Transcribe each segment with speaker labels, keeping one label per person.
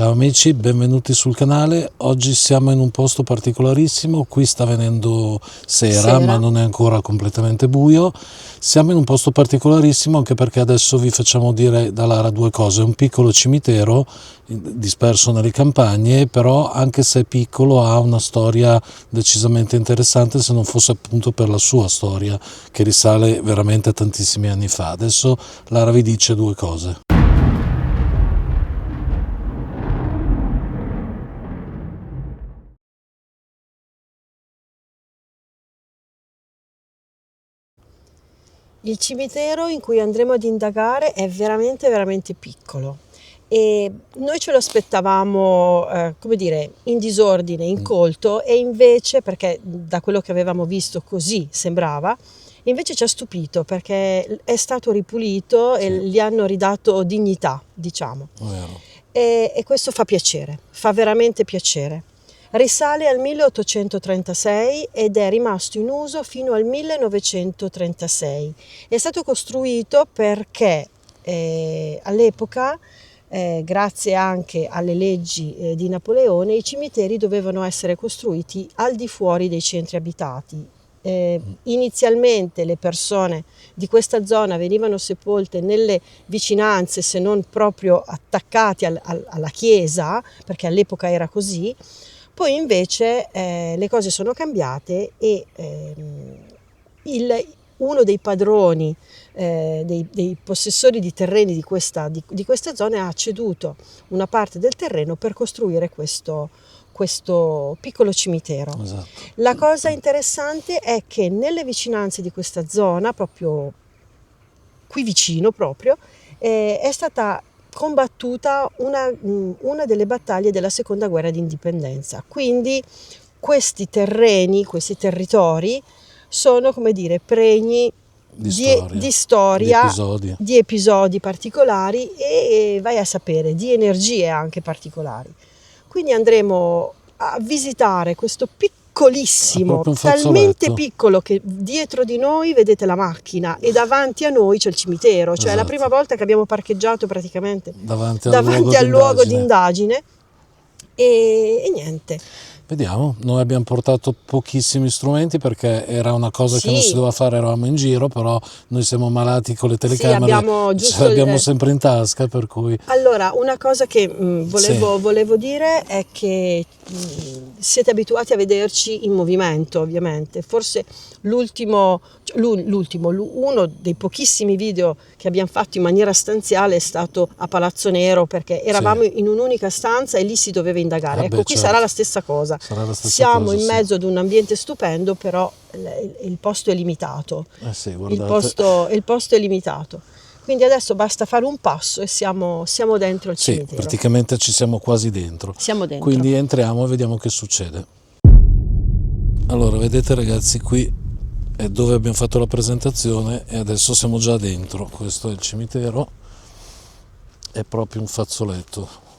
Speaker 1: Ciao amici, benvenuti sul canale. Oggi siamo in un posto particolarissimo, qui sta venendo sera, ma non è ancora completamente buio. Siamo in un posto particolarissimo anche perché adesso vi facciamo dire da Lara due cose. Un piccolo cimitero disperso nelle campagne, però anche se è piccolo ha una storia decisamente interessante, se non fosse appunto per la sua storia che risale veramente a tantissimi anni fa. Adesso Lara vi dice due cose.
Speaker 2: Il cimitero in cui andremo ad indagare è veramente piccolo e noi ce lo aspettavamo, come dire, in disordine, incolto, e invece, perché da quello che avevamo visto così sembrava, invece ci ha stupito perché è stato ripulito e gli hanno ridato dignità, diciamo. E questo fa piacere, fa veramente piacere. Risale al 1836 ed è rimasto in uso fino al 1936. È stato costruito perché all'epoca, grazie anche alle leggi di Napoleone, i cimiteri dovevano essere costruiti al di fuori dei centri abitati. Inizialmente le persone di questa zona venivano sepolte nelle vicinanze, se non proprio attaccati alla chiesa, perché all'epoca era così. Poi invece le cose sono cambiate e uno dei padroni, dei possessori di terreni di queste zone ha ceduto una parte del terreno per costruire questo piccolo cimitero.
Speaker 1: Esatto.
Speaker 2: La cosa interessante è che nelle vicinanze di questa zona, proprio qui vicino proprio, è stata combattuta una delle battaglie della seconda guerra d'indipendenza. Quindi questi terreni, questi territori sono, come dire, pregni di storia, di episodi particolari e vai a sapere, di energie anche particolari. Quindi andremo a visitare questo piccolissimo, talmente piccolo che dietro di noi vedete la macchina e davanti a noi c'è il cimitero, cioè è la prima volta che abbiamo parcheggiato praticamente davanti al luogo di indagine e niente.
Speaker 1: Vediamo, noi abbiamo portato pochissimi strumenti perché era una cosa che non si doveva fare, eravamo in giro, però noi siamo malati con le telecamere, ce l'abbiamo sempre in tasca, per cui...
Speaker 2: Allora, una cosa che volevo dire è che siete abituati a vederci in movimento, ovviamente. Forse uno dei pochissimi video che abbiamo fatto in maniera stanziale è stato a Palazzo Nero, perché eravamo in un'unica stanza e lì si doveva indagare. Qui sarà la stessa cosa. Siamo in mezzo ad un ambiente stupendo, però il posto è limitato. Il posto è limitato. Quindi adesso basta fare un passo e siamo dentro il cimitero.
Speaker 1: Sì, praticamente ci siamo quasi dentro.
Speaker 2: Siamo dentro.
Speaker 1: Quindi entriamo e vediamo che succede. Allora, vedete ragazzi, qui è dove abbiamo fatto la presentazione e adesso siamo già dentro. Questo è il cimitero, è proprio un fazzoletto.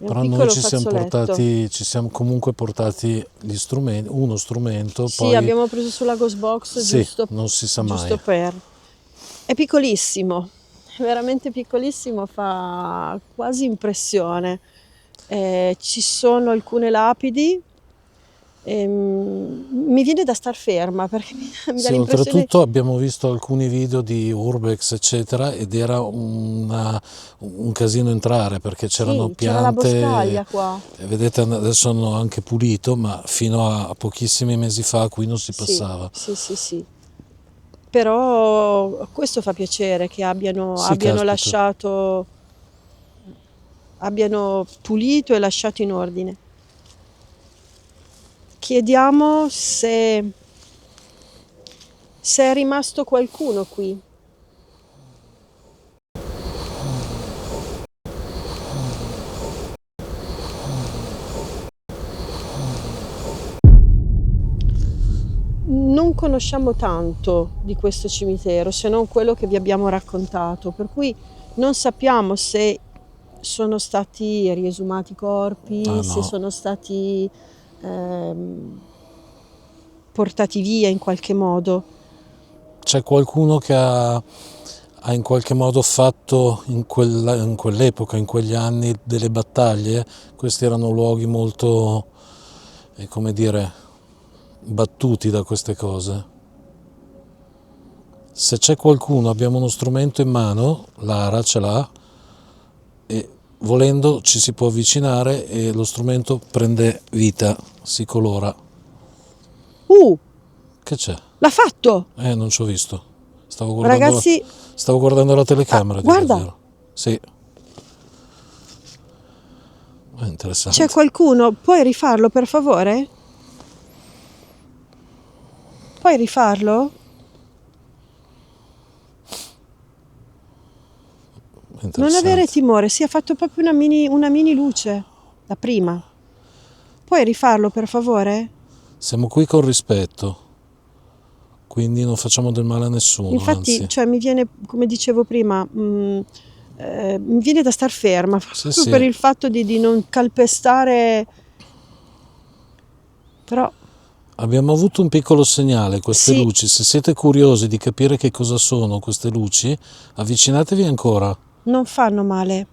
Speaker 1: Però noi ci siamo comunque portati gli strumenti, uno strumento.
Speaker 2: Sì, poi abbiamo preso sulla Ghost Box, giusto,
Speaker 1: non si sa mai.
Speaker 2: Giusto per... È piccolissimo, veramente piccolissimo, fa quasi impressione. Ci sono alcune lapidi, mi viene da star ferma perché mi dà l'impressione...
Speaker 1: Oltretutto abbiamo visto alcuni video di Urbex eccetera ed era un casino entrare perché c'erano piante,
Speaker 2: c'era la boscaglia qua.
Speaker 1: Vedete, adesso hanno anche pulito, ma fino a pochissimi mesi fa qui non si passava.
Speaker 2: Sì. Però questo fa piacere che abbiano pulito e lasciato in ordine. Chiediamo se è rimasto qualcuno qui. Non conosciamo tanto di questo cimitero, se non quello che vi abbiamo raccontato, per cui non sappiamo se sono stati riesumati corpi, se sono stati portati via in qualche modo.
Speaker 1: C'è qualcuno che ha ha in qualche modo fatto in quell'epoca, in quegli anni, delle battaglie. Questi erano luoghi molto, come dire, battuti da queste cose. Se c'è qualcuno, abbiamo uno strumento in mano, Lara ce l'ha, e volendo ci si può avvicinare e lo strumento prende vita, si colora. Che c'è?
Speaker 2: L'ha fatto!
Speaker 1: Non ci ho visto.
Speaker 2: Ragazzi,
Speaker 1: Stavo guardando la telecamera,
Speaker 2: guarda.
Speaker 1: vero. Sì. È interessante.
Speaker 2: C'è qualcuno? Puoi rifarlo per favore? Puoi rifarlo? Non avere timore, si è fatto proprio una mini luce, la prima. Puoi rifarlo per favore?
Speaker 1: Siamo qui con rispetto, quindi non facciamo del male a nessuno.
Speaker 2: Infatti,
Speaker 1: anzi.
Speaker 2: cioè, mi viene, come dicevo prima, mi viene da star ferma, proprio per il fatto di non calpestare. Però
Speaker 1: abbiamo avuto un piccolo segnale, queste luci. Se siete curiosi di capire che cosa sono queste luci, avvicinatevi ancora.
Speaker 2: Non fanno male.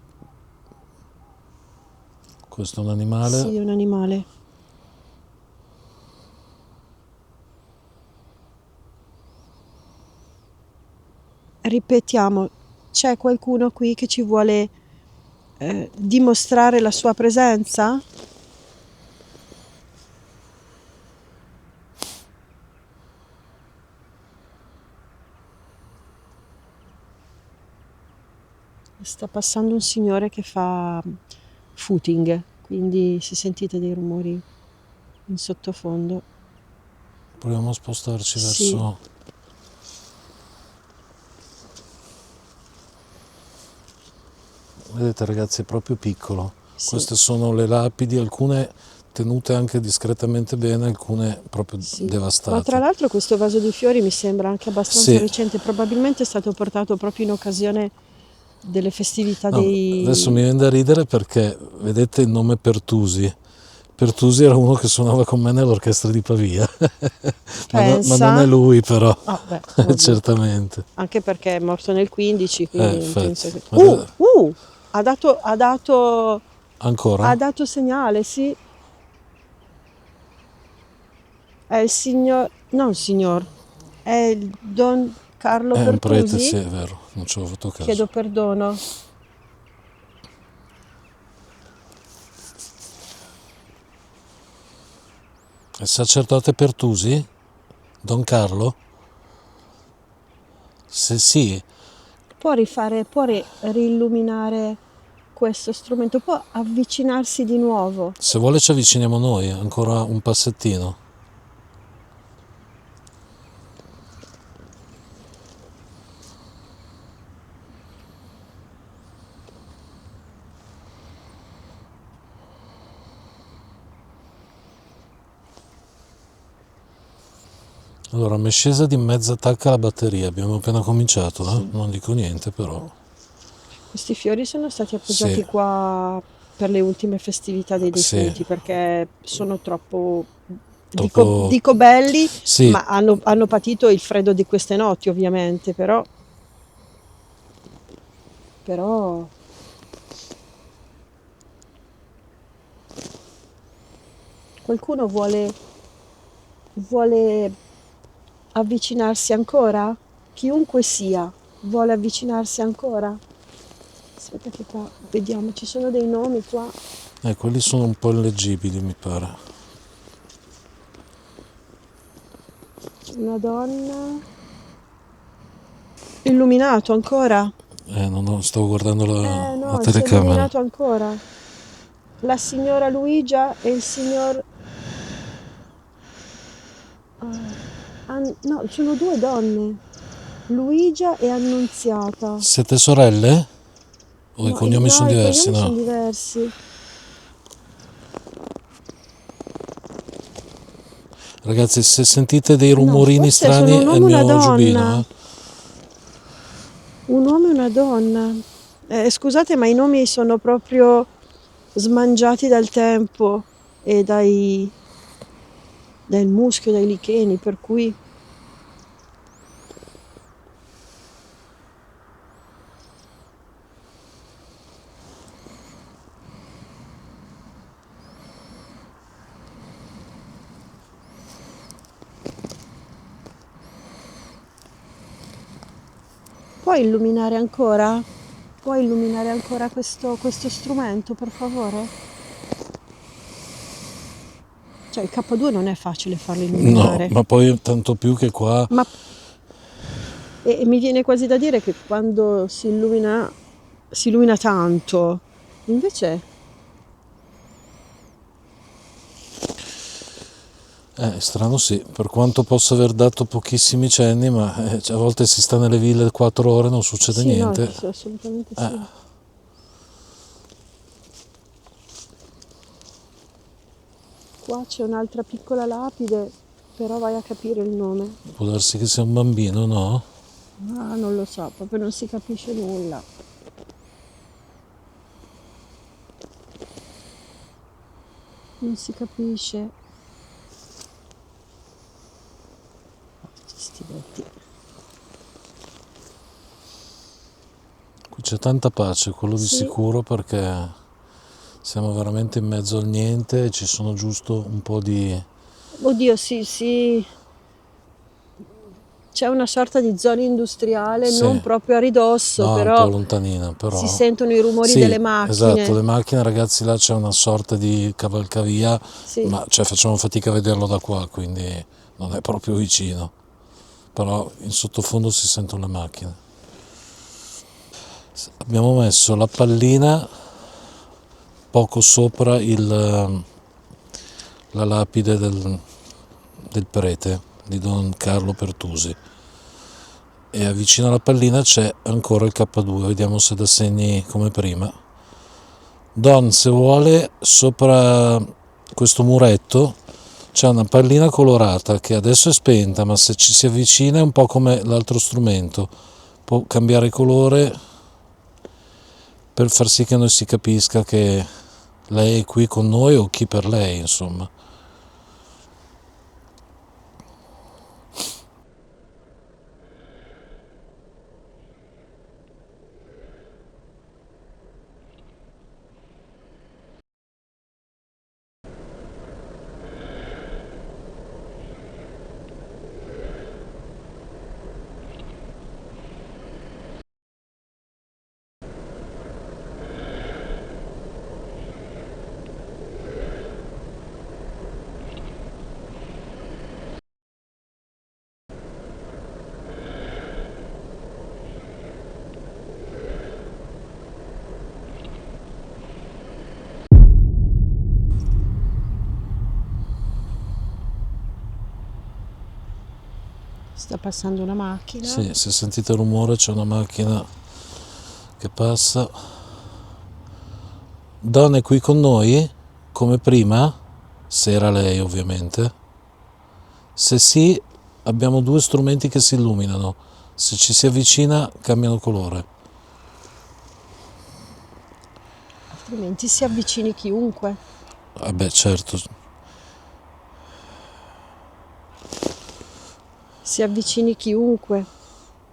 Speaker 1: Questo è un animale?
Speaker 2: Sì, è un animale. Ripetiamo, c'è qualcuno qui che ci vuole dimostrare la sua presenza? Sta passando un signore che fa footing, quindi se sentite dei rumori in sottofondo.
Speaker 1: Proviamo a spostarci verso... Vedete ragazzi, è proprio piccolo. Queste sono le lapidi, alcune tenute anche discretamente bene, alcune proprio devastate.
Speaker 2: Ma tra l'altro questo vaso di fiori mi sembra anche abbastanza recente, probabilmente è stato portato proprio in occasione delle festività dei...
Speaker 1: Adesso mi viene da ridere perché vedete il nome Pertusi. Pertusi era uno che suonava con me nell'orchestra di Pavia. Ma non è lui però, certamente.
Speaker 2: Anche perché è morto nel 15, quindi penso che... ha dato...
Speaker 1: Ancora?
Speaker 2: Ha dato segnale, sì. È il signor... non signor, è il Don Carlo Pertusi.
Speaker 1: È un prete, sì, è vero, non ci ho avuto caso.
Speaker 2: Chiedo perdono.
Speaker 1: Il sacerdote Pertusi? Don Carlo? Se sì.
Speaker 2: Può riilluminare questo strumento, può avvicinarsi di nuovo.
Speaker 1: Se vuole ci avviciniamo noi, ancora un passettino. Allora, mi è scesa di mezza tacca la batteria, abbiamo appena cominciato, non dico niente però.
Speaker 2: Questi fiori sono stati appoggiati qua per le ultime festività dei defunti, perché sono troppo dico belli, ma hanno patito il freddo di queste notti ovviamente, però qualcuno vuole avvicinarsi ancora? Chiunque sia, vuole avvicinarsi ancora? Aspetta che qua vediamo, ci sono dei nomi qua.
Speaker 1: Quelli sono un po' illeggibili, mi pare.
Speaker 2: Una donna. Illuminato ancora?
Speaker 1: Non stavo guardando la
Speaker 2: no,
Speaker 1: telecamera.
Speaker 2: Si è illuminato ancora. La signora Luigia e il signor... no, sono due donne. Luigia e Annunziata.
Speaker 1: Siete sorelle? O i cognomi sono diversi?
Speaker 2: I cognomi sono diversi.
Speaker 1: Ragazzi, se sentite dei rumorini strani è il mio giubbino.
Speaker 2: Un uomo e una donna. Scusate, ma i nomi sono proprio smangiati dal tempo e dal muschio, dai licheni, per cui... Puoi illuminare ancora? Puoi illuminare ancora questo strumento, per favore? Cioè il K2 non è facile farlo
Speaker 1: No,
Speaker 2: illuminare.
Speaker 1: ma poi tanto più che qua...
Speaker 2: Ma e mi viene quasi da dire che quando si illumina tanto. Invece
Speaker 1: È strano sì, per quanto possa aver dato pochissimi cenni, ma a volte si sta nelle ville 4 ore e non succede
Speaker 2: sì, no,
Speaker 1: niente.
Speaker 2: sì, assolutamente sì. Qua c'è un'altra piccola lapide, però vai a capire il nome.
Speaker 1: Può darsi che sia un bambino, no?
Speaker 2: Ah, non lo so, proprio non si capisce nulla. Non si capisce. Sti detti.
Speaker 1: Qui c'è tanta pace, quello di
Speaker 2: Sì.
Speaker 1: sicuro, perché siamo veramente in mezzo al niente e ci sono giusto un po' di...
Speaker 2: Oddio, sì. C'è una sorta di zona industriale,
Speaker 1: Sì,
Speaker 2: non proprio a ridosso,
Speaker 1: no, un po'
Speaker 2: però
Speaker 1: lontanina, però...
Speaker 2: si sentono i rumori
Speaker 1: Sì,
Speaker 2: delle
Speaker 1: esatto,
Speaker 2: macchine.
Speaker 1: le macchine, ragazzi, là c'è una sorta di cavalcavia,
Speaker 2: Sì.
Speaker 1: ma cioè, facciamo fatica a vederlo da qua, quindi non è proprio vicino. Però in sottofondo si sentono le macchine. Abbiamo messo la pallina poco sopra la lapide del prete di Don Carlo Pertusi e vicino alla pallina c'è ancora il K2, vediamo se da segni come prima. Don, se vuole, sopra questo muretto c'è una pallina colorata che adesso è spenta, ma se ci si avvicina è un po' come l'altro strumento, può cambiare colore per far sì che noi si capisca che lei è qui con noi o chi per lei, insomma.
Speaker 2: Sta passando una macchina.
Speaker 1: Sì, se sentite il rumore c'è una macchina che passa. Don è qui con noi, come prima, se era lei ovviamente. Se sì, abbiamo 2 strumenti che si illuminano, se ci si avvicina cambiano colore.
Speaker 2: Altrimenti si avvicini chiunque.
Speaker 1: Beh, certo,
Speaker 2: Si avvicini chiunque.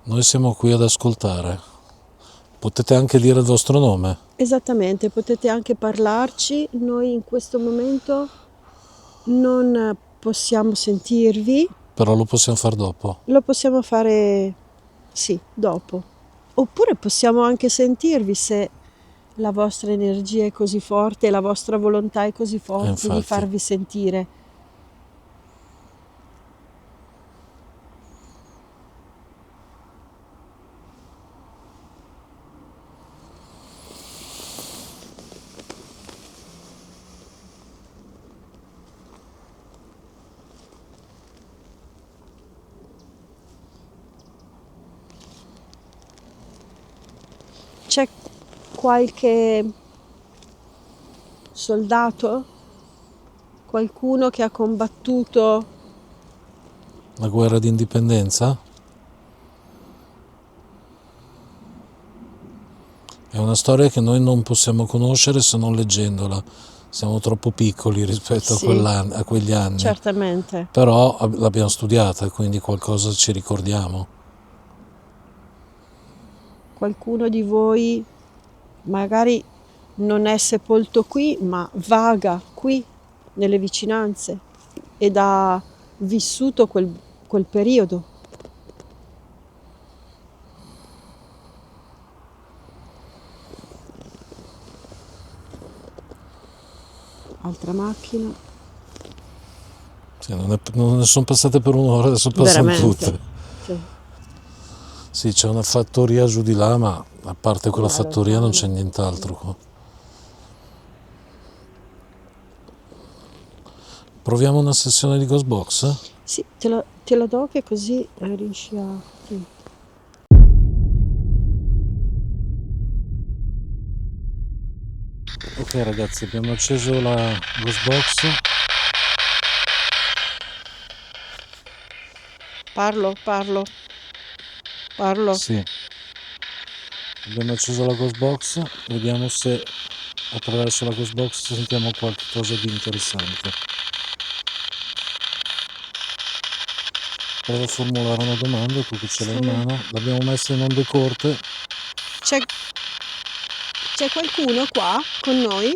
Speaker 1: noi siamo qui ad ascoltare. Potete anche dire il vostro nome.
Speaker 2: Esattamente, potete anche parlarci. Noi in questo momento non possiamo sentirvi.
Speaker 1: Però lo possiamo fare dopo.
Speaker 2: Lo possiamo fare, sì, dopo. Oppure possiamo anche sentirvi se la vostra energia è così forte e la vostra volontà è così forte di
Speaker 1: Infatti.
Speaker 2: farvi sentire. C'è qualche soldato? Qualcuno che ha combattuto?
Speaker 1: La guerra d'indipendenza? È una storia che noi non possiamo conoscere se non leggendola. Siamo troppo piccoli rispetto
Speaker 2: Sì,
Speaker 1: a quegli anni.
Speaker 2: certamente.
Speaker 1: Però l'abbiamo studiata, quindi qualcosa ci ricordiamo.
Speaker 2: Qualcuno di voi magari non è sepolto qui, ma vaga qui nelle vicinanze ed ha vissuto quel periodo. Altra macchina.
Speaker 1: Sì, non ne sono passate per un'ora, adesso passano
Speaker 2: Veramente.
Speaker 1: tutte.
Speaker 2: Sì.
Speaker 1: Sì, c'è una fattoria giù di là, ma a parte quella
Speaker 2: Là
Speaker 1: fattoria non
Speaker 2: lontano.
Speaker 1: c'è nient'altro qua. Proviamo una sessione di Ghostbox?
Speaker 2: Sì, te la do che così riesci a... Sì.
Speaker 1: Ok ragazzi, abbiamo acceso la Ghostbox.
Speaker 2: Parlo.
Speaker 1: Sì, abbiamo acceso la Ghostbox, vediamo se attraverso la Ghostbox sentiamo qualcosa di interessante. Prova a formulare una domanda, tu che ce l'hai in mano. L'abbiamo messa in onde corte.
Speaker 2: C'è qualcuno qua con noi?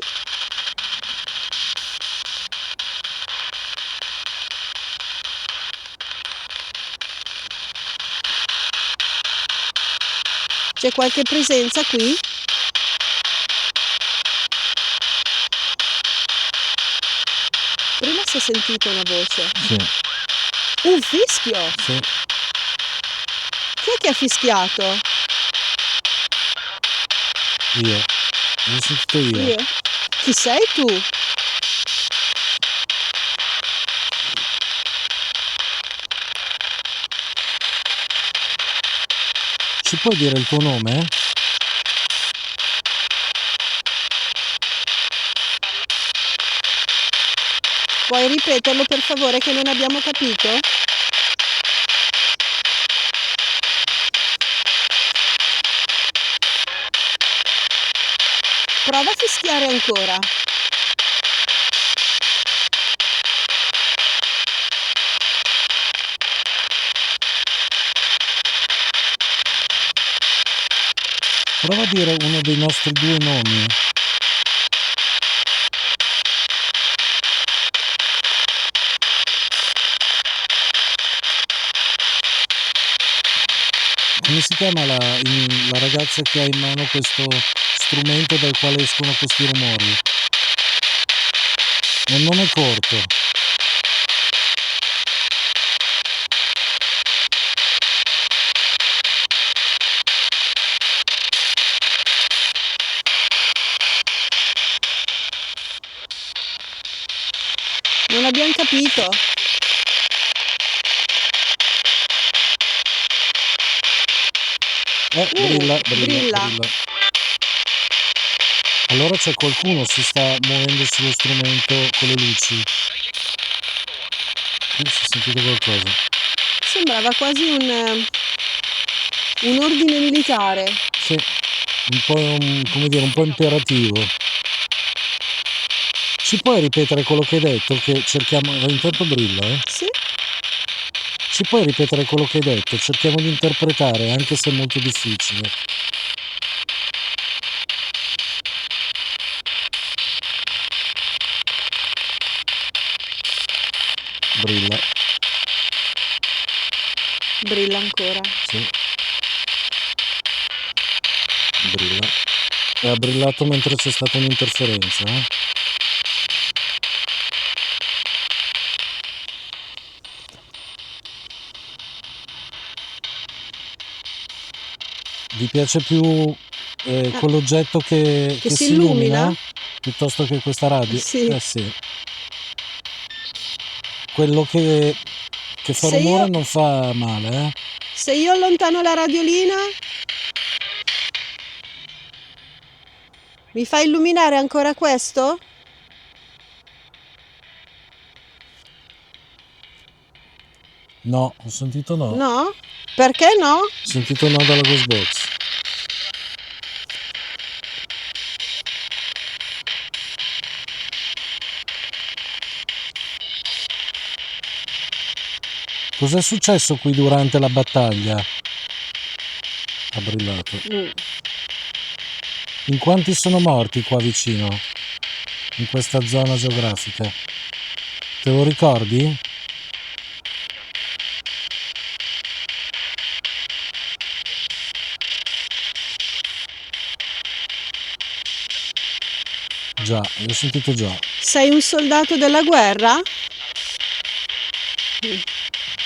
Speaker 2: C'è qualche presenza qui? Prima si è sentita una voce.
Speaker 1: Sì,
Speaker 2: Un fischio!
Speaker 1: sì.
Speaker 2: Chi è che ha fischiato?
Speaker 1: Io. L'ho sentito io.
Speaker 2: Io? Chi sei tu?
Speaker 1: Ci puoi dire il tuo nome?
Speaker 2: Puoi ripeterlo per favore che non abbiamo capito? Prova a fischiare ancora.
Speaker 1: Prova a dire uno dei nostri due nomi. Come si chiama la ragazza che ha in mano questo strumento dal quale escono questi rumori? È un nome corto.
Speaker 2: Non abbiamo capito.
Speaker 1: Brilla. Allora c'è qualcuno, si sta muovendo sullo strumento con le luci. Si è sentito qualcosa.
Speaker 2: Sembrava quasi un ordine militare.
Speaker 1: Sì, come dire, un po' imperativo. Ci puoi ripetere quello che hai detto? Che cerchiamo. Intanto brilla, eh?
Speaker 2: Sì?
Speaker 1: Ci puoi ripetere quello che hai detto? Cerchiamo di interpretare, anche se è molto difficile. Brilla.
Speaker 2: Brilla ancora.
Speaker 1: Sì. Brilla. E ha brillato mentre c'è stata un'interferenza, eh? Vi piace più quell'oggetto che si illumina piuttosto che questa radio?
Speaker 2: Sì.
Speaker 1: Sì. Quello che fa rumore non fa male, eh?
Speaker 2: Se io allontano la radiolina, mi fa illuminare ancora questo?
Speaker 1: No, ho sentito no.
Speaker 2: No? Perché no?
Speaker 1: Ho sentito no dalla Ghostbox. Cos'è successo qui durante la battaglia? Ha brillato. In quanti sono morti qua vicino? In questa zona geografica? Te lo ricordi? già.
Speaker 2: Sei un soldato della guerra?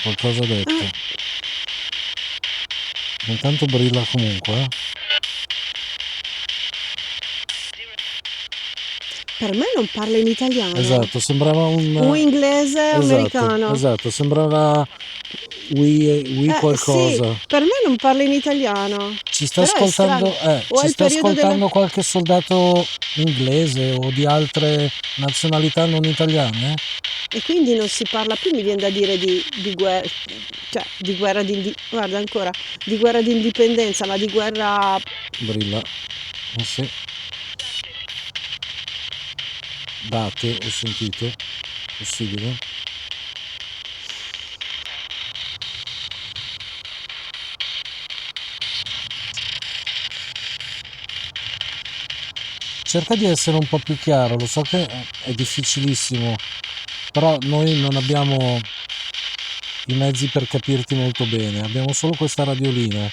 Speaker 1: Qualcosa ha detto. Intanto brilla comunque.
Speaker 2: Per me non parla in italiano.
Speaker 1: Esatto, sembrava
Speaker 2: un inglese americano.
Speaker 1: Esatto, sembrava qualcosa.
Speaker 2: Sì, per me non parla in italiano.
Speaker 1: Ci sta
Speaker 2: Però è
Speaker 1: ascoltando,
Speaker 2: strano. O è
Speaker 1: ci
Speaker 2: il
Speaker 1: sta
Speaker 2: periodo
Speaker 1: ascoltando qualche soldato inglese o di altre nazionalità non italiane?
Speaker 2: E quindi non si parla più, mi viene da dire, di guerra, cioè di guerra guarda ancora, di guerra di indipendenza, ma di guerra.
Speaker 1: Brilla. Sì. Date, ho sentito. Possibile? Cerca di essere un po' più chiaro, lo so che è difficilissimo, però noi non abbiamo i mezzi per capirti molto bene, abbiamo solo questa radiolina.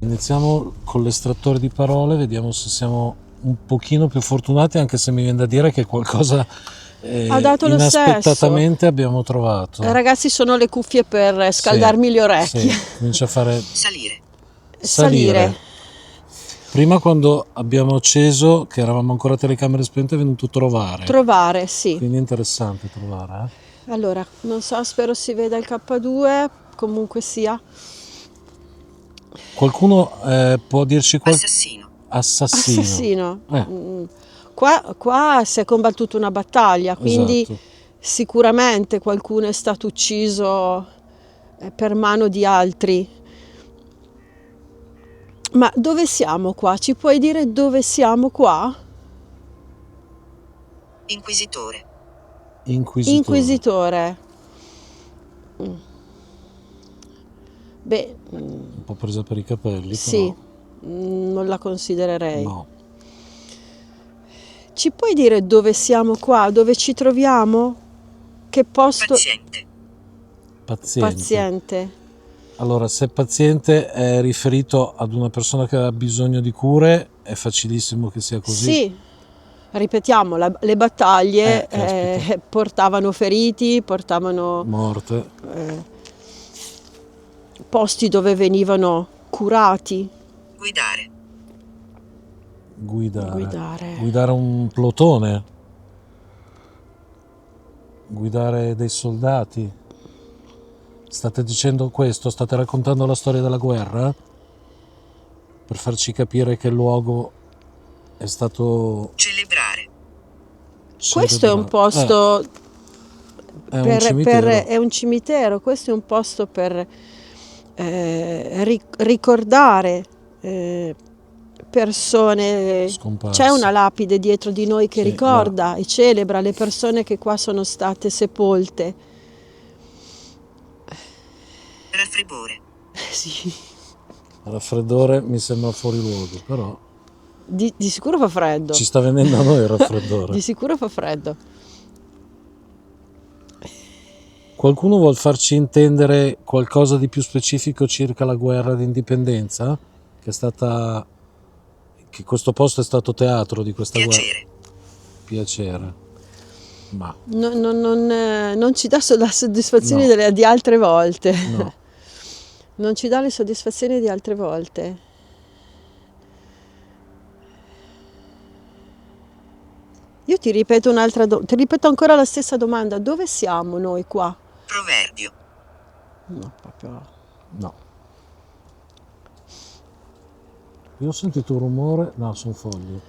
Speaker 1: Iniziamo con l'estrattore di parole, vediamo se siamo un pochino più fortunati, anche se mi viene da dire che qualcosa
Speaker 2: Ha dato lo
Speaker 1: inaspettatamente abbiamo trovato.
Speaker 2: Ragazzi, sono le cuffie per scaldarmi le orecchie.
Speaker 1: Sì, comincia a fare...
Speaker 2: Salire.
Speaker 1: Prima, quando abbiamo acceso, che eravamo ancora a telecamere spente, è venuto trovare,
Speaker 2: sì.
Speaker 1: Quindi è interessante trovare.
Speaker 2: Allora, non so, spero si veda il K2, comunque sia.
Speaker 1: Qualcuno può dirci
Speaker 2: Assassino. Qua si è combattuta una battaglia, quindi
Speaker 1: Esatto.
Speaker 2: sicuramente qualcuno è stato ucciso per mano di altri. Ma dove siamo qua? Ci puoi dire dove siamo qua? Inquisitore. Beh,
Speaker 1: un po' presa per i capelli,
Speaker 2: sì,
Speaker 1: però.
Speaker 2: Non la considererei.
Speaker 1: No.
Speaker 2: Ci puoi dire dove siamo qua? Dove ci troviamo? Che posto? Paziente.
Speaker 1: Allora, se paziente è riferito ad una persona che ha bisogno di cure, è facilissimo che sia così.
Speaker 2: Sì, ripetiamo, le battaglie portavano feriti, portavano
Speaker 1: morte,
Speaker 2: posti dove venivano curati.
Speaker 1: Guidare un plotone, guidare dei soldati. State dicendo questo? State raccontando la storia della guerra? Per farci capire che il luogo è stato...
Speaker 3: Celebrare.
Speaker 2: Questo è un posto... è un cimitero. Questo è un posto per ricordare persone
Speaker 1: scomparse.
Speaker 2: C'è una lapide dietro di noi che ricorda e celebra le persone che qua sono state sepolte.
Speaker 3: Raffreddore.
Speaker 2: Sì.
Speaker 1: Raffreddore mi sembra fuori luogo, però
Speaker 2: di sicuro fa freddo.
Speaker 1: Ci sta venendo a noi il raffreddore.
Speaker 2: Di sicuro fa freddo.
Speaker 1: Qualcuno vuol farci intendere qualcosa di più specifico circa la guerra d'indipendenza? Che questo posto è stato teatro di questa guerra? Piacere. Ma
Speaker 2: non ci dà la soddisfazione di altre volte.
Speaker 1: No.
Speaker 2: Non ci dà le soddisfazioni di altre volte. Io ti ripeto ti ripeto ancora la stessa domanda. Dove siamo noi qua?
Speaker 3: Proverbio.
Speaker 2: No, proprio
Speaker 1: no. Io ho sentito un rumore, no, sono fogli.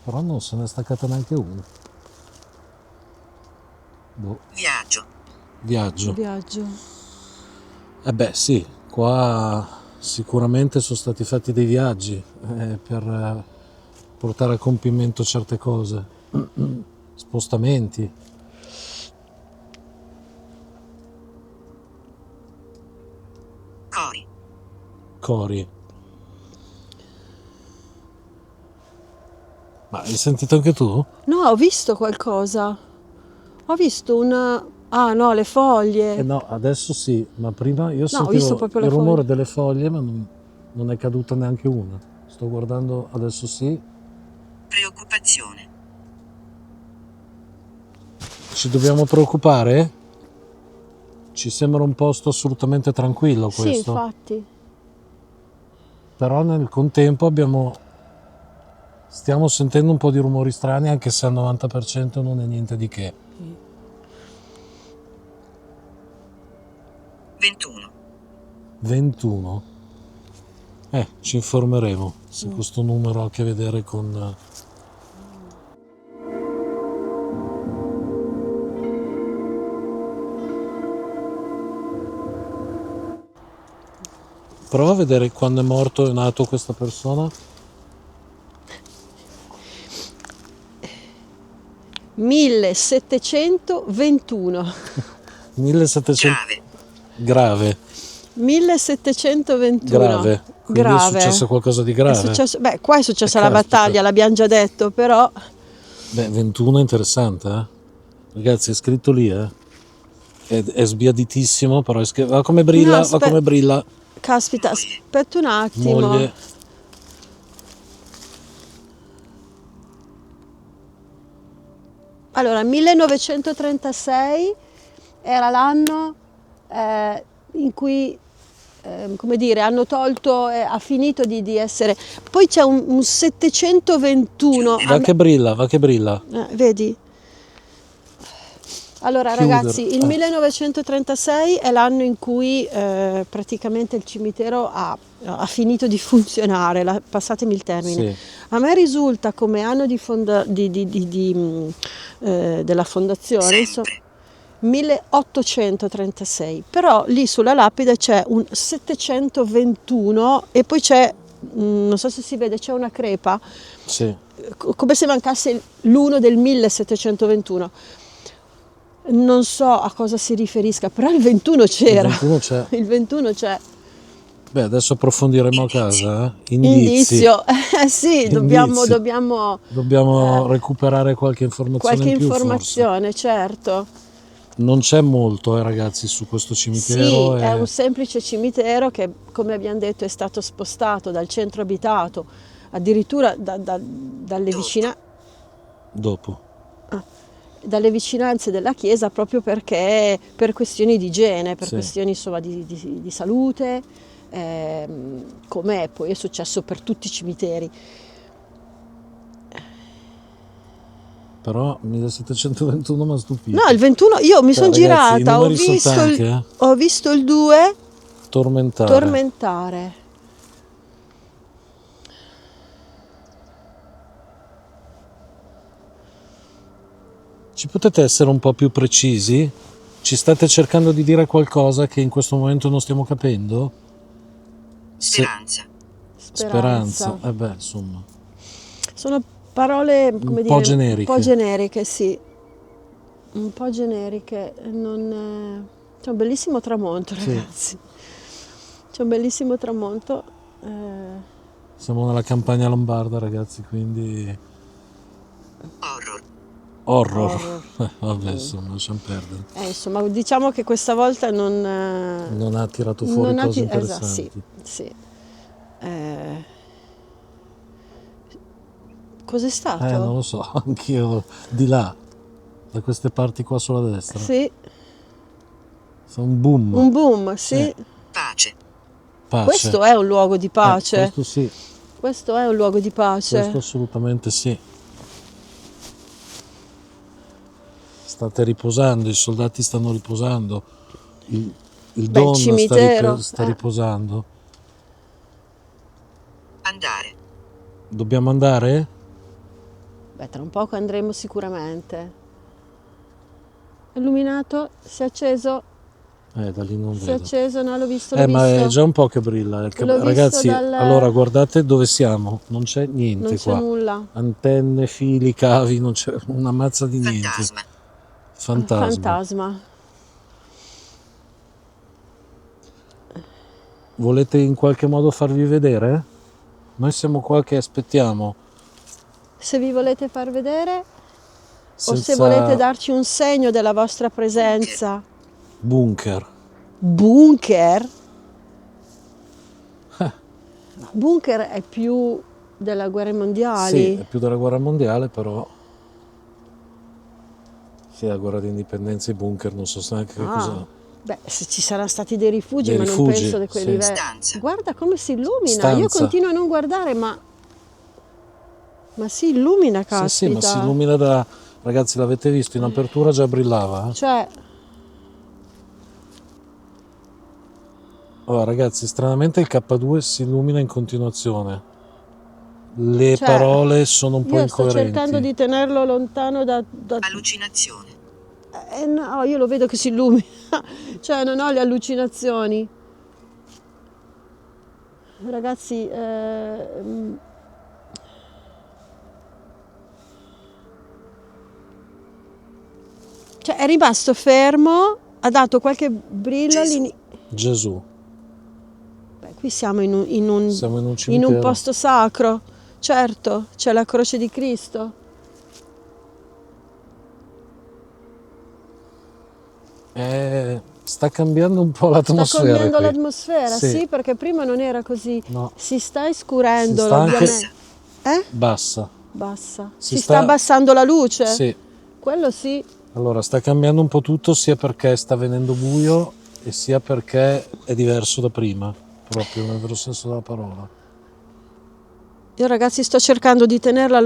Speaker 1: Però non se ne è staccata neanche una.
Speaker 3: Viaggio.
Speaker 1: Sì, qua sicuramente sono stati fatti dei viaggi per portare a compimento certe cose, spostamenti. Cori. Ma hai sentito anche tu?
Speaker 2: No, ho visto qualcosa. Ho visto Ah no, le foglie.
Speaker 1: No, adesso sì, ma prima io
Speaker 2: ho
Speaker 1: sentivo
Speaker 2: visto proprio
Speaker 1: il
Speaker 2: le
Speaker 1: rumore
Speaker 2: foglie.
Speaker 1: delle foglie, ma non è caduta neanche una. Sto guardando, adesso sì.
Speaker 3: Preoccupazione.
Speaker 1: Ci dobbiamo preoccupare? Ci sembra un posto assolutamente tranquillo
Speaker 2: Sì,
Speaker 1: questo.
Speaker 2: infatti.
Speaker 1: Però nel contempo stiamo sentendo un po' di rumori strani, anche se al 90% non è niente di che.
Speaker 3: 21.
Speaker 1: 21. Ci informeremo se questo numero ha a che vedere con... Prova a vedere quando è morto e nato questa persona.
Speaker 2: 1721.
Speaker 1: 1700...
Speaker 3: Grave.
Speaker 1: Grave.
Speaker 2: 1721.
Speaker 1: Grave. Quindi è successo qualcosa di grave.
Speaker 2: Beh, qua è successa la
Speaker 1: Caspita.
Speaker 2: battaglia, l'abbiamo già detto, però...
Speaker 1: Beh, 21 è interessante, eh? Ragazzi, è scritto lì, eh? È sbiaditissimo, però è scritto... Va come brilla,
Speaker 2: No,
Speaker 1: va come brilla.
Speaker 2: Caspita,
Speaker 3: Moglie.
Speaker 2: aspetta un attimo.
Speaker 1: Moglie.
Speaker 2: Allora, 1936 era l'anno in cui, come dire, hanno tolto, ha finito di essere... Poi c'è un 721.
Speaker 1: Va che brilla.
Speaker 2: Vedi? Allora
Speaker 1: Chiudere.
Speaker 2: ragazzi, il 1936 è l'anno in cui praticamente il cimitero ha finito di funzionare, passatemi il termine.
Speaker 1: Sì.
Speaker 2: A me risulta come anno della fondazione, insomma,
Speaker 3: Sempre.
Speaker 2: 1836, però lì sulla lapide c'è un 721 e poi c'è, non so se si vede, c'è una crepa,
Speaker 1: Sì.
Speaker 2: come se mancasse l'1 del 1721. Non so a cosa si riferisca, però il 21 c'era.
Speaker 1: Il 21 c'è.
Speaker 2: Il 21 c'è.
Speaker 1: Beh, adesso approfondiremo a casa, eh?
Speaker 2: Indizio. Sì,
Speaker 1: Indizi.
Speaker 2: dobbiamo
Speaker 1: recuperare qualche informazione
Speaker 2: qualche
Speaker 1: in più,
Speaker 2: informazione, certo.
Speaker 1: forse. Non c'è molto, ragazzi, su questo cimitero.
Speaker 2: Sì, è un semplice cimitero che, come abbiamo detto, è stato spostato dal centro abitato, addirittura dalle vicinanze della chiesa, proprio perché per questioni di igiene, per
Speaker 1: Sì.
Speaker 2: questioni insomma di salute, come poi è successo per tutti i cimiteri.
Speaker 1: Però 1721 mi ha stupito.
Speaker 2: No, il 21 io mi sono
Speaker 1: Ragazzi, i
Speaker 2: girata,
Speaker 1: numeri sono tanti,
Speaker 2: ho visto il 2
Speaker 1: Tormentare. Ci potete essere un po' più precisi? Ci state cercando di dire qualcosa che in questo momento non stiamo capendo?
Speaker 3: Speranza.
Speaker 1: Speranza. Beh, insomma.
Speaker 2: Sono parole, come
Speaker 1: Un po'
Speaker 2: dire,
Speaker 1: generiche.
Speaker 2: un po' generiche, sì. Un po' generiche. C'è un bellissimo tramonto,
Speaker 1: Sì.
Speaker 2: ragazzi. C'è un bellissimo tramonto.
Speaker 1: Siamo nella campagna lombarda, ragazzi, quindi...
Speaker 3: Horror.
Speaker 1: Vabbè, insomma, lasciamo perdere.
Speaker 2: Insomma, diciamo che questa volta non
Speaker 1: ha tirato fuori cose interessanti.
Speaker 2: Esatto, sì. Cos'è stato?
Speaker 1: Non lo so, anch'io di là, da queste parti qua sulla destra.
Speaker 2: Sì.
Speaker 1: Un boom.
Speaker 2: Un boom, sì.
Speaker 3: Pace.
Speaker 2: Questo è un luogo di pace.
Speaker 1: Questo sì.
Speaker 2: Questo è un luogo di pace.
Speaker 1: Questo assolutamente sì. State riposando, i soldati stanno riposando, il Don
Speaker 2: cimitero
Speaker 1: sta riposando.
Speaker 3: Andare.
Speaker 1: Dobbiamo andare?
Speaker 2: Beh, tra un poco andremo sicuramente. Illuminato? Si è acceso?
Speaker 1: Da lì non
Speaker 2: Si è
Speaker 1: vedo.
Speaker 2: acceso? No, l'ho visto.
Speaker 1: Ma è già un po' che brilla.
Speaker 2: L'ho
Speaker 1: Ragazzi,
Speaker 2: visto
Speaker 1: allora guardate dove siamo, non c'è niente
Speaker 2: Non c'è
Speaker 1: qua.
Speaker 2: nulla.
Speaker 1: Antenne, fili, cavi, non c'è una mazza di niente.
Speaker 3: Fantasma.
Speaker 1: Volete in qualche modo farvi vedere? Noi siamo qua che aspettiamo.
Speaker 2: Se vi volete far vedere, o se volete darci un segno della vostra presenza.
Speaker 1: Bunker.
Speaker 2: Bunker? Bunker è più della guerra mondiali.
Speaker 1: Sì, è più della guerra mondiale, però sì, la guerra di indipendenza e i bunker non so neanche che cosa.
Speaker 2: Beh, se ci saranno stati dei rifugi,
Speaker 1: Dei
Speaker 2: ma
Speaker 1: rifugi,
Speaker 2: non penso di quei
Speaker 1: sì.
Speaker 2: livelli.
Speaker 3: Stanza.
Speaker 2: Guarda come si illumina.
Speaker 1: Stanza.
Speaker 2: Io continuo a non guardare, ma si illumina, caspita.
Speaker 1: Sì, ma si illumina da... Ragazzi, l'avete visto? In apertura già brillava.
Speaker 2: Cioè,
Speaker 1: Allora, ragazzi, stranamente il K2 si illumina in continuazione. Le
Speaker 2: Cioè,
Speaker 1: parole sono un po'
Speaker 2: io sto
Speaker 1: incoerenti.
Speaker 2: cercando di tenerlo lontano da...
Speaker 3: Allucinazione.
Speaker 2: No, io lo vedo che si illumina. Cioè, non ho le allucinazioni. Ragazzi, cioè, è rimasto fermo, ha dato qualche brillo
Speaker 3: Gesù.
Speaker 1: Gesù.
Speaker 2: Beh, qui siamo in un
Speaker 1: Siamo in un
Speaker 2: in
Speaker 1: cimitero.
Speaker 2: un posto sacro, certo, c'è la croce di Cristo.
Speaker 1: Sta cambiando un po'
Speaker 2: Sta
Speaker 1: l'atmosfera
Speaker 2: cambiando
Speaker 1: qui.
Speaker 2: l'atmosfera,
Speaker 1: Sì.
Speaker 2: sì, perché prima non era così.
Speaker 1: No.
Speaker 2: Si sta scurendo,
Speaker 1: Si sta anche-
Speaker 2: ovviamente.
Speaker 1: Bassa.
Speaker 2: Bassa.
Speaker 1: Si
Speaker 2: Si sta
Speaker 1: sta-
Speaker 2: abbassando la luce?
Speaker 1: Sì.
Speaker 2: Quello sì.
Speaker 1: Allora, sta cambiando un po' tutto, sia perché sta venendo buio e sia perché è diverso da prima, proprio nel vero senso della parola.
Speaker 2: Io ragazzi sto cercando di tenerla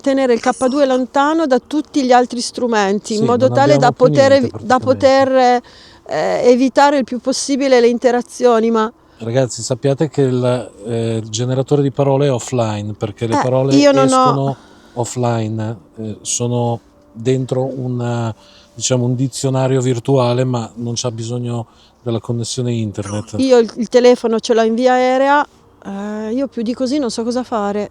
Speaker 2: tenere il K2 lontano da tutti gli altri strumenti,
Speaker 1: Sì,
Speaker 2: in modo
Speaker 1: non
Speaker 2: tale da
Speaker 1: abbiamo più niente,
Speaker 2: da poter evitare il più possibile le interazioni, ma
Speaker 1: Ragazzi, sappiate che il generatore di parole è offline, perché le parole
Speaker 2: io non ho-
Speaker 1: escono offline, sono dentro diciamo, un dizionario virtuale, ma non c'ha bisogno della connessione internet.
Speaker 2: io il telefono ce l'ho in via aerea, io più di così non so cosa fare.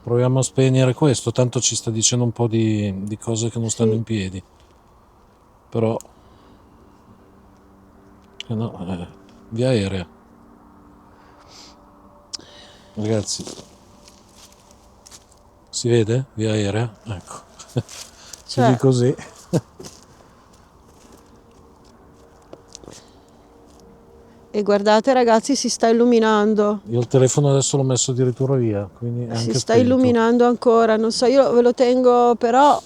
Speaker 1: Proviamo a spegnere questo, tanto ci sta dicendo un po' di cose che non stanno
Speaker 2: Sì.
Speaker 1: in piedi. Però... via aerea. Ragazzi, si vede? Via aerea? Ecco.
Speaker 2: Cioè-
Speaker 1: Più di così.
Speaker 2: E guardate ragazzi, si sta illuminando.
Speaker 1: Io il telefono adesso l'ho messo addirittura via, quindi è
Speaker 2: Si
Speaker 1: anche
Speaker 2: sta
Speaker 1: spento.
Speaker 2: illuminando ancora, non so, io ve lo tengo però...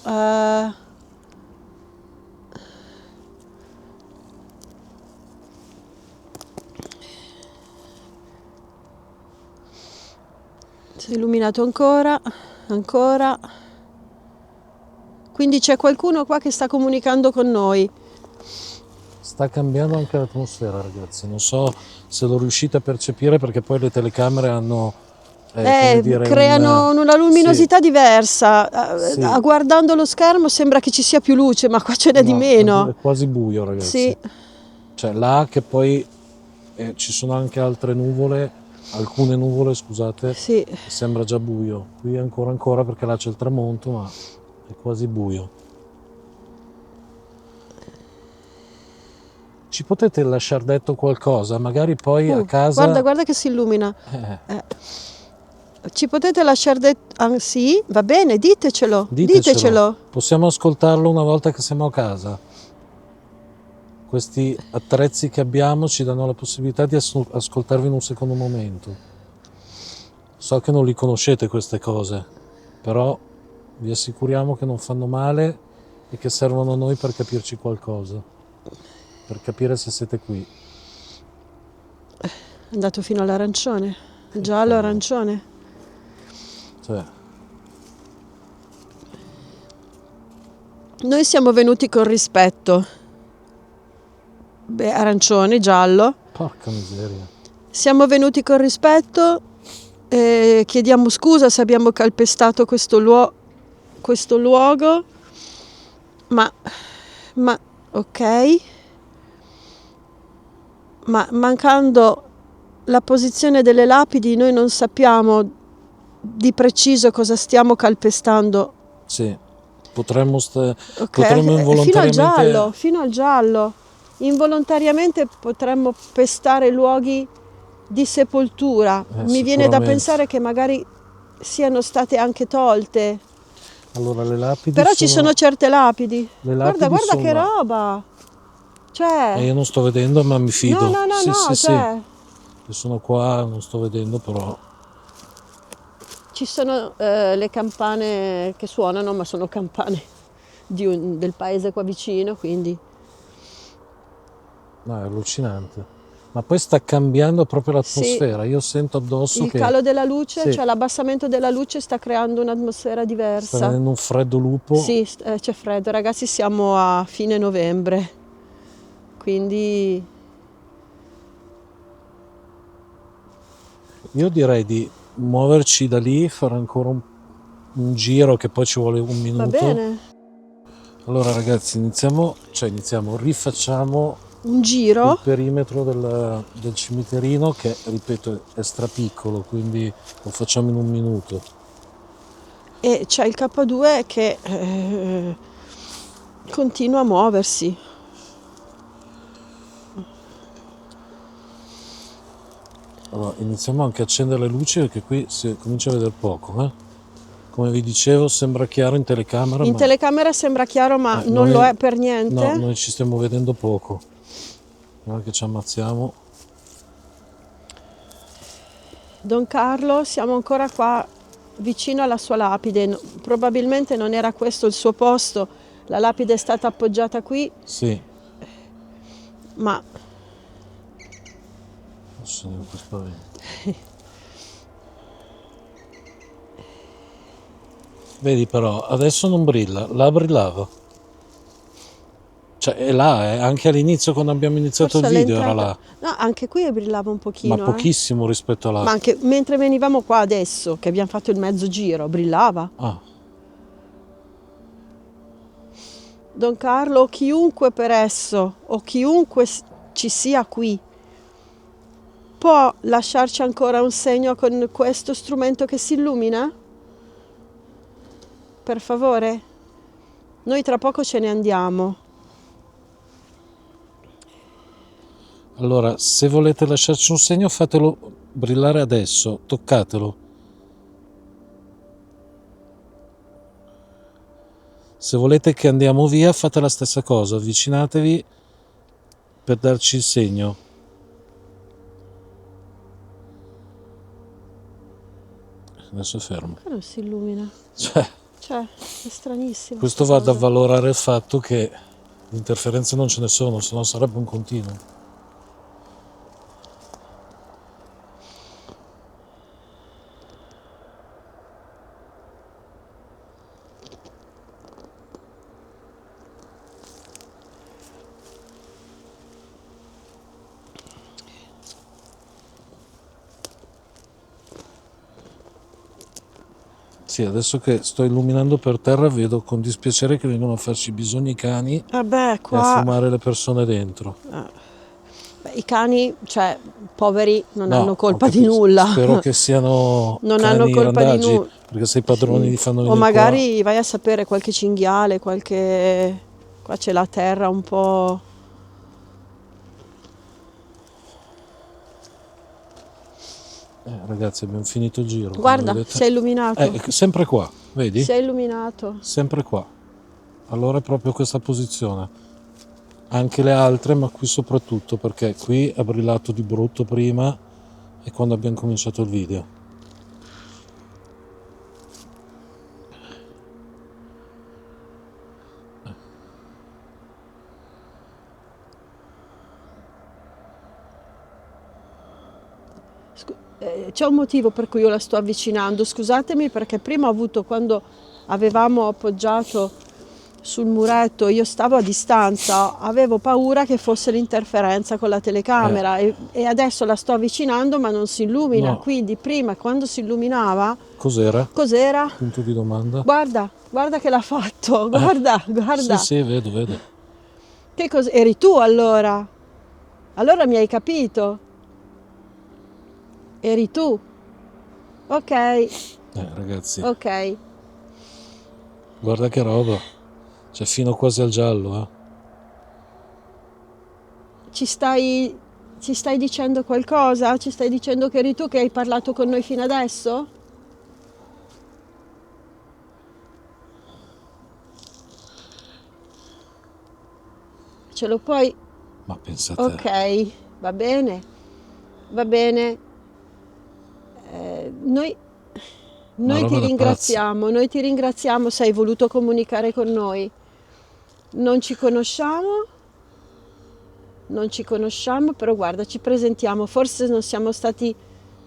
Speaker 2: si è illuminato ancora. Quindi c'è qualcuno qua che sta comunicando con noi.
Speaker 1: Sta cambiando anche l'atmosfera, ragazzi. Non so se lo riuscite a percepire, perché poi le telecamere hanno... come dire,
Speaker 2: Creano una luminosità
Speaker 1: sì.
Speaker 2: diversa.
Speaker 1: Sì.
Speaker 2: Guardando lo schermo sembra che ci sia più luce, ma qua ce n'è di
Speaker 1: No,
Speaker 2: meno.
Speaker 1: è quasi buio, ragazzi.
Speaker 2: Sì.
Speaker 1: Cioè là che poi ci sono anche altre nuvole, alcune nuvole, scusate,
Speaker 2: Sì.
Speaker 1: sembra già buio. Qui ancora perché là c'è il tramonto, ma è quasi buio. Ci potete lasciar detto qualcosa? Magari poi a casa...
Speaker 2: Guarda che si illumina. Ci potete lasciare detto... sì, va bene, ditecelo. Ditecelo.
Speaker 1: Possiamo ascoltarlo una volta che siamo a casa. Questi attrezzi che abbiamo ci danno la possibilità di ascoltarvi in un secondo momento. So che non li conoscete queste cose, però vi assicuriamo che non fanno male e che servono a noi per capirci qualcosa, per capire se siete qui.
Speaker 2: È andato fino all'arancione, giallo arancione.
Speaker 1: Cioè,
Speaker 2: Noi siamo venuti con rispetto. Beh, arancione, giallo.
Speaker 1: porca miseria.
Speaker 2: Siamo venuti con rispetto. Chiediamo scusa se abbiamo calpestato questo luogo. Ma ok. Ma mancando la posizione delle lapidi, noi non sappiamo di preciso cosa stiamo calpestando.
Speaker 1: Sì, potremmo
Speaker 2: Ok,
Speaker 1: involontariamente...
Speaker 2: fino al giallo. Involontariamente potremmo pestare luoghi di sepoltura. Mi viene da
Speaker 1: sicuramente.
Speaker 2: pensare che magari siano state anche tolte.
Speaker 1: Allora le lapidi
Speaker 2: Però ci sono certe lapidi.
Speaker 1: Le
Speaker 2: Guarda,
Speaker 1: lapidi
Speaker 2: guarda
Speaker 1: sono
Speaker 2: che
Speaker 1: là.
Speaker 2: roba! Cioè,
Speaker 1: Io non sto vedendo, ma mi fido.
Speaker 2: no,
Speaker 1: Sì, sì, sì.
Speaker 2: cioè,
Speaker 1: Io sono qua, non sto vedendo, però.
Speaker 2: ci sono le campane che suonano, ma sono campane del paese qua vicino, quindi
Speaker 1: No, è allucinante. Ma poi sta cambiando proprio
Speaker 2: sì,
Speaker 1: l'atmosfera. Io sento addosso
Speaker 2: il
Speaker 1: che
Speaker 2: calo della luce,
Speaker 1: sì,
Speaker 2: cioè l'abbassamento della luce sta creando un'atmosfera
Speaker 1: sta
Speaker 2: diversa.
Speaker 1: venendo un freddo lupo.
Speaker 2: Sì, c'è freddo, ragazzi, siamo a fine novembre, quindi
Speaker 1: Io direi di muoverci da lì, fare ancora un giro che poi ci vuole un
Speaker 2: va
Speaker 1: minuto.
Speaker 2: bene.
Speaker 1: Allora ragazzi, rifacciamo
Speaker 2: Un
Speaker 1: il
Speaker 2: giro.
Speaker 1: perimetro del cimiterino che, ripeto, è strapiccolo, quindi lo facciamo in un minuto.
Speaker 2: E c'è il K2 che continua a muoversi.
Speaker 1: Allora, iniziamo anche a accendere le luci perché qui si comincia a vedere poco. Come vi dicevo, sembra chiaro in telecamera,
Speaker 2: In
Speaker 1: ma
Speaker 2: telecamera sembra chiaro, ma non
Speaker 1: noi,
Speaker 2: lo è per
Speaker 1: no,
Speaker 2: niente.
Speaker 1: noi ci stiamo vedendo poco. Guarda che ci ammazziamo.
Speaker 2: Don Carlo, siamo ancora qua vicino alla sua lapide. Probabilmente non era questo il suo posto. La lapide è stata appoggiata qui,
Speaker 1: Sì.
Speaker 2: ma
Speaker 1: Signor, che spavento. Vedi però, adesso non brilla, là brillava. Cioè è là, anche all'inizio quando abbiamo iniziato il
Speaker 2: forse
Speaker 1: video era
Speaker 2: all'entrata...
Speaker 1: là,
Speaker 2: No, anche qui brillava un
Speaker 1: ma
Speaker 2: pochino, eh.
Speaker 1: pochissimo rispetto a
Speaker 2: Ma
Speaker 1: là.
Speaker 2: anche mentre venivamo qua adesso, che abbiamo fatto il mezzo giro, brillava.
Speaker 1: Ah,
Speaker 2: Don Carlo, chiunque per esso o chiunque ci sia qui, può lasciarci ancora un segno con questo strumento che si illumina? Per favore? Noi tra poco ce ne andiamo.
Speaker 1: allora, se volete lasciarci un segno fatelo brillare adesso, toccatelo. Se volete che andiamo via fate la stessa cosa, avvicinatevi per darci il segno. Adesso è fermo.
Speaker 2: Perché non si illumina?
Speaker 1: Cioè,
Speaker 2: Cioè, è stranissimo.
Speaker 1: questo va ad avvalorare il fatto che le interferenze non ce ne sono, se no sarebbe un continuo. Sì, adesso che sto illuminando per terra vedo con dispiacere che vengono a farci i bisogni i cani
Speaker 2: Vabbè,
Speaker 1: e a
Speaker 2: qua
Speaker 1: fumare le persone dentro.
Speaker 2: i cani, cioè, poveri, non
Speaker 1: No,
Speaker 2: hanno
Speaker 1: ho
Speaker 2: colpa di
Speaker 1: capito.
Speaker 2: nulla.
Speaker 1: Spero che siano
Speaker 2: Non hanno
Speaker 1: cani
Speaker 2: colpa di
Speaker 1: randagi,
Speaker 2: nulla.
Speaker 1: perché se i padroni
Speaker 2: Sì.
Speaker 1: li fanno
Speaker 2: O
Speaker 1: venire
Speaker 2: magari vai a sapere qualche cinghiale, qualche... Qua c'è la terra un po'...
Speaker 1: qua. Ragazzi, abbiamo finito il giro. come
Speaker 2: Guarda,
Speaker 1: vedete.
Speaker 2: si è illuminato.
Speaker 1: Sempre qua, vedi?
Speaker 2: Si è illuminato.
Speaker 1: Sempre qua. Allora è proprio questa posizione. Anche le altre, ma qui soprattutto, perché qui ha brillato di brutto prima e quando abbiamo cominciato il video.
Speaker 2: C'è un motivo per cui io la sto avvicinando, scusatemi, perché prima ho avuto, quando avevamo appoggiato sul muretto, io stavo a distanza, avevo paura che fosse l'interferenza con la telecamera e adesso la sto avvicinando ma non si illumina,
Speaker 1: No.
Speaker 2: quindi prima quando si illuminava,
Speaker 1: Cos'era?
Speaker 2: cos'era?
Speaker 1: Punto di domanda.
Speaker 2: Guarda che l'ha fatto, guarda.
Speaker 1: Sì, vedo.
Speaker 2: Che cosa? Eri tu allora? Allora mi hai capito? Eri tu? Ok,
Speaker 1: Ragazzi,
Speaker 2: ok.
Speaker 1: guarda che roba. C'è fino quasi al giallo,
Speaker 2: Ci stai dicendo qualcosa? Ci stai dicendo che eri tu che hai parlato con noi fino adesso? dircelo, poi
Speaker 1: Ma pensate,
Speaker 2: ok, va bene, va bene. Noi
Speaker 1: una roba da pazzi.
Speaker 2: noi ti ringraziamo se hai voluto comunicare con noi. Non ci conosciamo, non ci conosciamo, però guarda, ci presentiamo, forse non siamo stati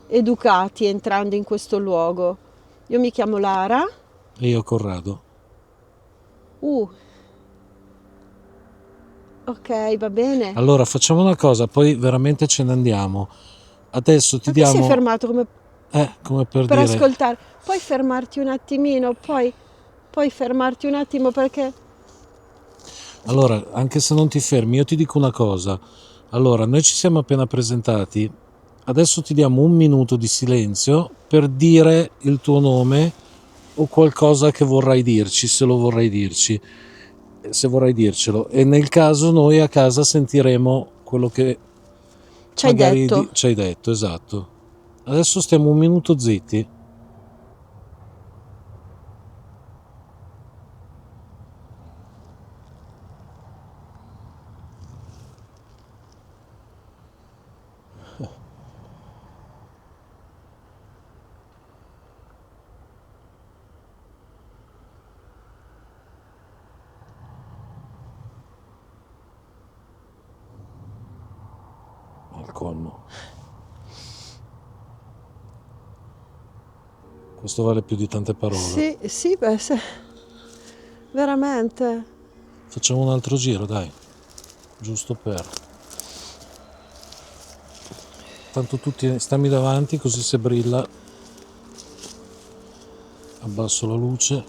Speaker 2: educati entrando in questo luogo. Io mi chiamo Lara.
Speaker 1: E io Corrado.
Speaker 2: Uh, ok, va bene.
Speaker 1: Allora facciamo una cosa, poi veramente ce ne andiamo. Adesso ti
Speaker 2: Ma che sei
Speaker 1: diamo,
Speaker 2: fermato
Speaker 1: come per
Speaker 2: per
Speaker 1: dire,
Speaker 2: ascoltare? Puoi fermarti un attimino, puoi fermarti un attimo perché...
Speaker 1: allora, anche se non ti fermi, io ti dico una cosa. Allora, noi ci siamo appena presentati, adesso ti diamo un minuto di silenzio per dire il tuo nome o qualcosa che vorrai dirci, se lo vorrai dirci, se vorrai dircelo. E nel caso noi a casa sentiremo quello che
Speaker 2: Ci hai
Speaker 1: magari
Speaker 2: detto.
Speaker 1: ci hai detto, esatto. Adesso stiamo un minuto zitti. Al colmo. Questo vale più di tante parole.
Speaker 2: Sì, sì, beh, veramente.
Speaker 1: Facciamo un altro giro, dai. Giusto per. Tanto tutti stammi davanti, così se brilla abbasso la luce.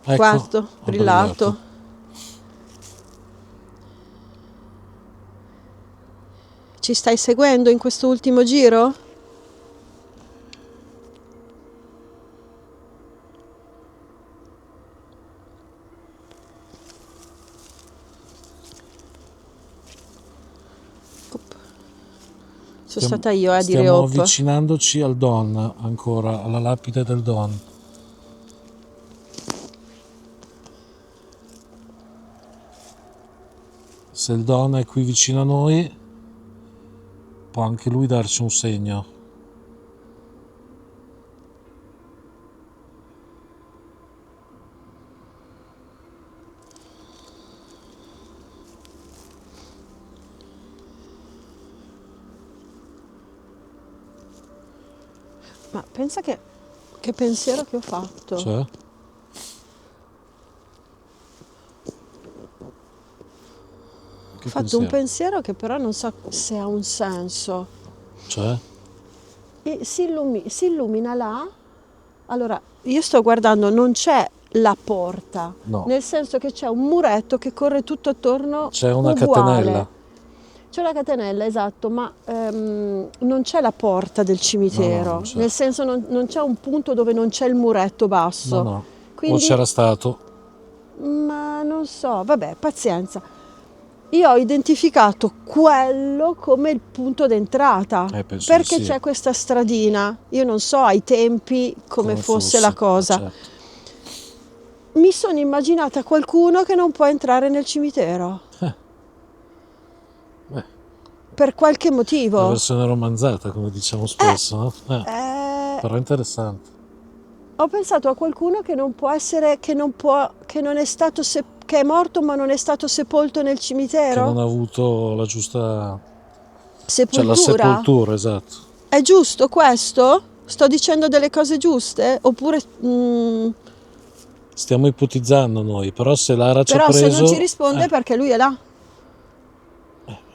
Speaker 1: Ecco,
Speaker 2: Guardo,
Speaker 1: ha
Speaker 2: brillato. Ci stai seguendo in questo ultimo giro? Sono stata io a dire
Speaker 1: Stiamo
Speaker 2: op.
Speaker 1: avvicinandoci al Don, ancora, alla lapide del Don. Se il Don è qui vicino a noi, può anche lui darci un segno.
Speaker 2: Ma pensa che pensiero che ho fatto.
Speaker 1: Cioè?
Speaker 2: Ho fatto un pensiero che però non so se ha un senso.
Speaker 1: Cioè?
Speaker 2: E si illumina là. Allora, io sto guardando, non c'è la porta,
Speaker 1: No.
Speaker 2: nel senso che c'è un muretto che corre tutto attorno
Speaker 1: C'è una
Speaker 2: uguale.
Speaker 1: catenella.
Speaker 2: C'è una catenella, esatto, ma non c'è la porta del cimitero,
Speaker 1: No, non c'è.
Speaker 2: nel senso non c'è un punto dove non c'è il muretto basso.
Speaker 1: No.
Speaker 2: Quindi,
Speaker 1: O c'era stato.
Speaker 2: ma non so, vabbè, pazienza. Io ho identificato quello come il punto d'entrata,
Speaker 1: Penso
Speaker 2: perché
Speaker 1: di sì.
Speaker 2: c'è questa stradina. Io non so ai tempi come fosse la cosa.
Speaker 1: Certo.
Speaker 2: Mi sono immaginata qualcuno che non può entrare nel cimitero.
Speaker 1: Beh,
Speaker 2: Per qualche motivo.
Speaker 1: la versione romanzata, come diciamo spesso, no? Però interessante.
Speaker 2: Ho pensato a qualcuno che non può essere, che non è stato che è morto ma non è stato sepolto nel cimitero.
Speaker 1: Che non ha avuto la giusta...
Speaker 2: Sepoltura.
Speaker 1: Cioè la sepoltura, esatto.
Speaker 2: È giusto questo? Sto dicendo delle cose giuste? Oppure...
Speaker 1: Stiamo ipotizzando noi, però se Lara ci ha
Speaker 2: Però
Speaker 1: preso...
Speaker 2: se non ci risponde è perché lui è là.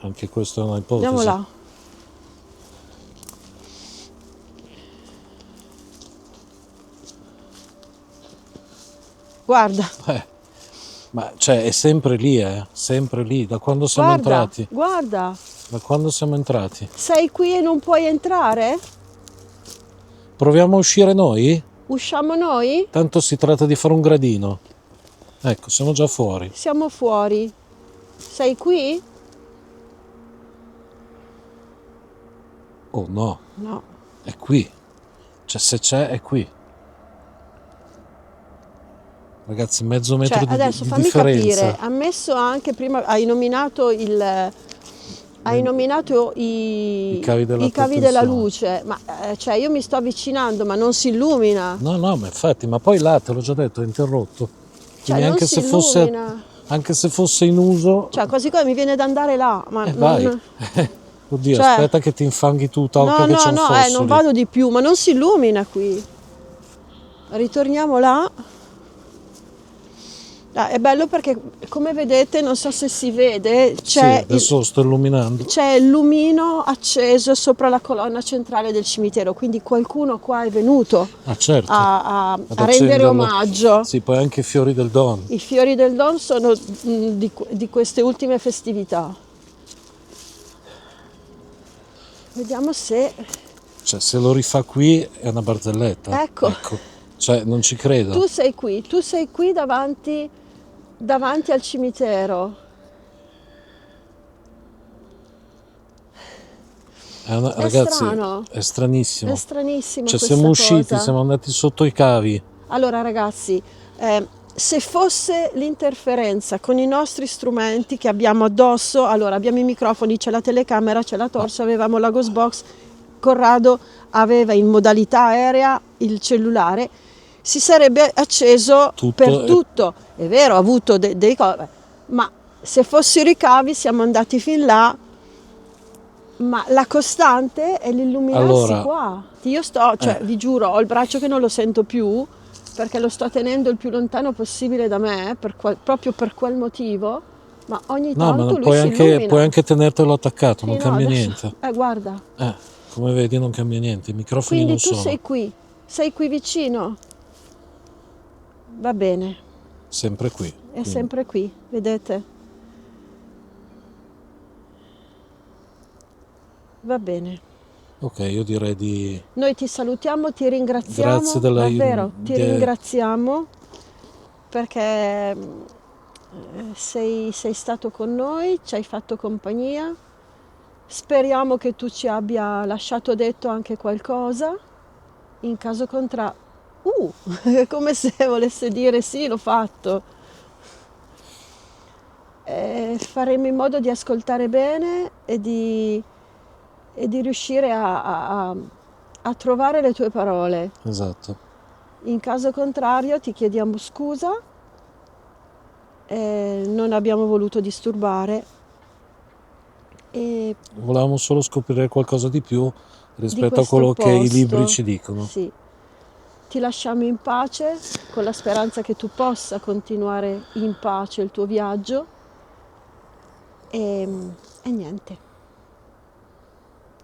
Speaker 1: Anche questa è una ipotesi.
Speaker 2: Andiamo là. Guarda.
Speaker 1: Ma cioè è sempre lì, sempre lì, da quando siamo entrati.
Speaker 2: Guarda.
Speaker 1: Da quando siamo entrati.
Speaker 2: Sei qui e non puoi entrare?
Speaker 1: Proviamo a uscire noi?
Speaker 2: Usciamo noi?
Speaker 1: Tanto si tratta di fare un gradino. Ecco, siamo già fuori.
Speaker 2: Siamo fuori. Sei qui?
Speaker 1: Oh no.
Speaker 2: No.
Speaker 1: È qui. Cioè se c'è, è qui. Ragazzi, mezzo metro
Speaker 2: Cioè,
Speaker 1: di,
Speaker 2: adesso
Speaker 1: di
Speaker 2: fammi
Speaker 1: differenza.
Speaker 2: capire, ha messo anche prima, hai nominato
Speaker 1: I cavi della
Speaker 2: i cavi della
Speaker 1: tensione.
Speaker 2: luce, ma cioè io mi sto avvicinando, ma non si illumina.
Speaker 1: No, no, ma infatti, ma poi là, te l'ho già detto, è interrotto.
Speaker 2: Cioè,
Speaker 1: Quindi
Speaker 2: non
Speaker 1: anche
Speaker 2: si
Speaker 1: se fosse,
Speaker 2: illumina.
Speaker 1: anche se fosse in uso,
Speaker 2: Cioè, quasi come mi viene da andare là, ma
Speaker 1: vai.
Speaker 2: non...
Speaker 1: Oddio,
Speaker 2: Cioè,
Speaker 1: aspetta che ti infanghi tutta, occhio
Speaker 2: no,
Speaker 1: che c'è
Speaker 2: no,
Speaker 1: un
Speaker 2: no, non
Speaker 1: fosso lì.
Speaker 2: vado di più, ma non si illumina qui. Ritorniamo là. Ah, è bello perché, come vedete, non so se si vede,
Speaker 1: Sì, adesso lo sto illuminando.
Speaker 2: c'è il lumino acceso sopra la colonna centrale del cimitero, quindi qualcuno qua è venuto
Speaker 1: Ah, certo.
Speaker 2: a
Speaker 1: Ad
Speaker 2: rendere
Speaker 1: accenderlo.
Speaker 2: omaggio.
Speaker 1: Sì, poi anche i fiori del Don.
Speaker 2: I fiori del Don sono di queste ultime festività. Vediamo se...
Speaker 1: Cioè, se lo rifà qui è una barzelletta.
Speaker 2: Ecco.
Speaker 1: Cioè, non ci credo.
Speaker 2: Tu sei qui davanti al cimitero.
Speaker 1: Ragazzi,
Speaker 2: strano.
Speaker 1: è stranissimo.
Speaker 2: È stranissimo
Speaker 1: Cioè,
Speaker 2: questa
Speaker 1: siamo usciti,
Speaker 2: cosa.
Speaker 1: siamo andati sotto i cavi.
Speaker 2: Allora ragazzi, se fosse l'interferenza con i nostri strumenti che abbiamo addosso, allora abbiamo i microfoni, c'è la telecamera, c'è la torcia, avevamo la Ghost Box, Corrado aveva in modalità aerea il cellulare, si sarebbe acceso per tutto. È vero, ha avuto dei cose, ma se fossero i cavi siamo andati fin là, ma la costante è l'illuminarsi qua. Io vi giuro, ho il braccio che non lo sento più, perché lo sto tenendo il più lontano possibile da me, proprio per quel motivo, ma ogni tanto lui si illumina.
Speaker 1: Puoi anche tenertelo attaccato,
Speaker 2: Sì,
Speaker 1: non
Speaker 2: no,
Speaker 1: cambia
Speaker 2: adesso,
Speaker 1: niente.
Speaker 2: Guarda.
Speaker 1: Come vedi non cambia niente, i microfoni
Speaker 2: Quindi
Speaker 1: non
Speaker 2: tu
Speaker 1: sono.
Speaker 2: sei qui vicino? Va bene.
Speaker 1: Sempre qui.
Speaker 2: È sempre qui, vedete? Va bene.
Speaker 1: Ok, io direi di...
Speaker 2: Noi ti salutiamo, ti ringraziamo,
Speaker 1: Grazie della...
Speaker 2: davvero, ti ringraziamo perché sei stato con noi, ci hai fatto compagnia. Speriamo che tu ci abbia lasciato detto anche qualcosa. In caso contrario, come se volesse dire sì, l'ho fatto. Faremo in modo di ascoltare bene e di riuscire a trovare le tue parole.
Speaker 1: Esatto.
Speaker 2: In caso contrario ti chiediamo scusa, non abbiamo voluto disturbare.
Speaker 1: Volevamo solo scoprire qualcosa di più rispetto a quello
Speaker 2: posto.
Speaker 1: che i libri ci dicono.
Speaker 2: Sì. Ti lasciamo in pace con la speranza che tu possa continuare in pace il tuo viaggio e niente.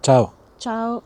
Speaker 1: Ciao.
Speaker 2: Ciao.